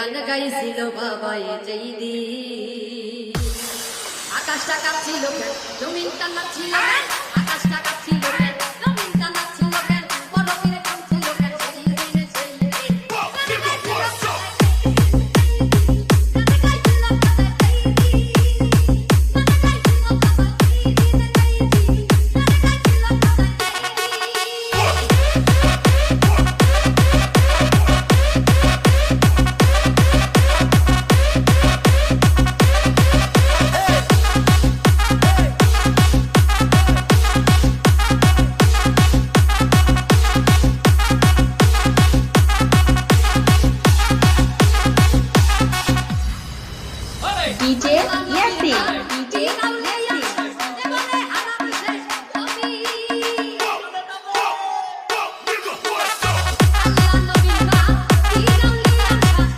গান গাইছিল বাবাই যেই দিন আকাশটা কাঁপছিল কেন জমিনটা নাচছিল কেন আকাশটা কাঁপছিল কেন জমিনটা নাচছিল কেন বরফের কাঁপছিল কেন সেই দিনে সেই দিন DJ